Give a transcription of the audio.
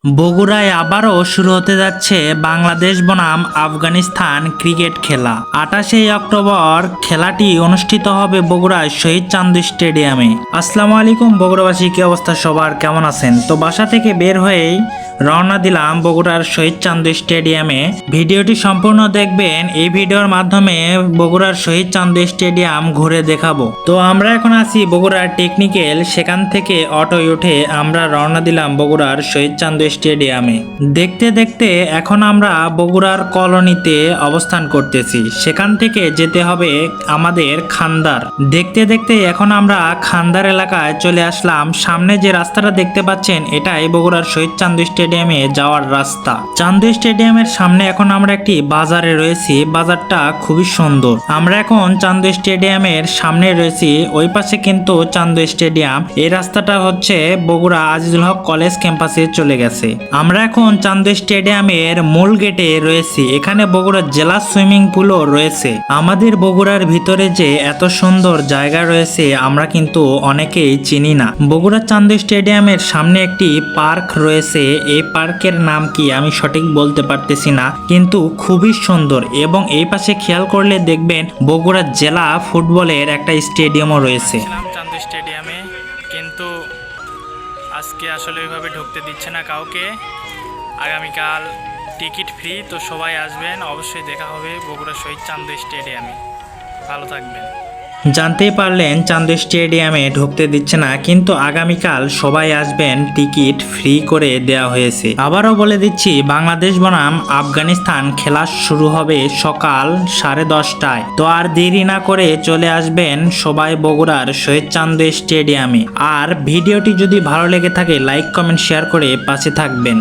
বগুড়ায় আবারও শুরু হতে যাচ্ছে বাংলাদেশ বনাম আফগানিস্তান ক্রিকেট খেলা। 28 অক্টোবর খেলাটি অনুষ্ঠিত হবে বগুড়ায় শহীদ চান্দু স্টেডিয়ামে। আসসালামু আলাইকুম বগুড়াবাসী, কি অবস্থা সবার, কেমন আছেন? তো বাসা থেকে বের হয়েই রওনা দিলাম বগুড়ার শহীদ চান্দু স্টেডিয়ামে। ভিডিওটি সম্পূর্ণ দেখবেন, এই ভিডিওর মাধ্যমে বগুড়ার শহীদ চান্দু স্টেডিয়াম ঘুরে দেখাবো। তো আমরা এখন আছি বগুড়ার টেকনিক্যাল, সেখান থেকে অটোয় উঠে আমরা রওনা দিলাম বগুড়ার শহীদ চান্দু স্টেডিয়ামে। দেখতে দেখতে এখন আমরা বগুড়ার কলোনিতে অবস্থান করতেছি, সেখান থেকে যেতে হবে আমাদের খান্দার। দেখতে দেখতে এখন আমরা খান্দার এলাকায় চলে আসলাম। সামনে যে রাস্তাটা দেখতে পাচ্ছেন, এটাই বগুড়ার শহীদ চান্দু স্টেডিয়ামে যাওয়ার রাস্তা। চান্দু স্টেডিয়ামের সামনে এখন আমরা একটি বাজারে রয়েছি, বাজারটা খুবই সুন্দর। আমরা এখন চান্দু স্টেডিয়ামের সামনে রয়েছি, ওই পাশে কিন্তু চান্দু স্টেডিয়াম। এই রাস্তাটা হচ্ছে বগুড়া আজিজুল হক কলেজ ক্যাম্পাসে চলে গেছে। আমরা এখন চান্দু স্টেডিয়ামের মূল গেটে রয়েছি। এখানে বগুড়া জেলা সুইমিং পুলও রয়েছে। আমাদের বগুড়ার ভিতরে যে এত সুন্দর জায়গা রয়েছে আমরা কিন্তু অনেকেই চিনি না। বগুড়া চান্দু স্টেডিয়ামের সামনে একটি পার্ক রয়েছে, এই পার্কের নাম কি আমি সঠিক বলতে পারতেছি না, কিন্তু খুবই সুন্দর। এবং এই পাশে খেয়াল করলে দেখবেন বগুড়া জেলা ফুটবলের একটা স্টেডিয়ামও রয়েছে। চান্দু স্টেডিয়ামে কিন্তু আজকে আসলে ওইভাবে ঢুকতে দিচ্ছে না কাউকে। আগামীকাল টিকিট ফ্রি, তো সবাই আসবেন, অবশ্যই দেখা হবে বগুড়া শহীদ চান্দু স্টেডিয়ামে। ভালো থাকবেন। জানতেই পারলেন চান্দু স্টেডিয়ামে ঢুকতে দিচ্ছে না, কিন্তু আগামীকাল সবাই আসবেন, টিকিট ফ্রি করে দেওয়া হয়েছে। আবারও বলে দিচ্ছি, বাংলাদেশ বনাম আফগানিস্তান খেলা শুরু হবে সকাল 10:30টায়। তো আর দেরি না করে চলে আসবেন সবাই বগুড়ার শহীদ চান্দু স্টেডিয়ামে। আর ভিডিওটি যদি ভালো লেগে থাকে লাইক কমেন্ট শেয়ার করে পাশে থাকবেন।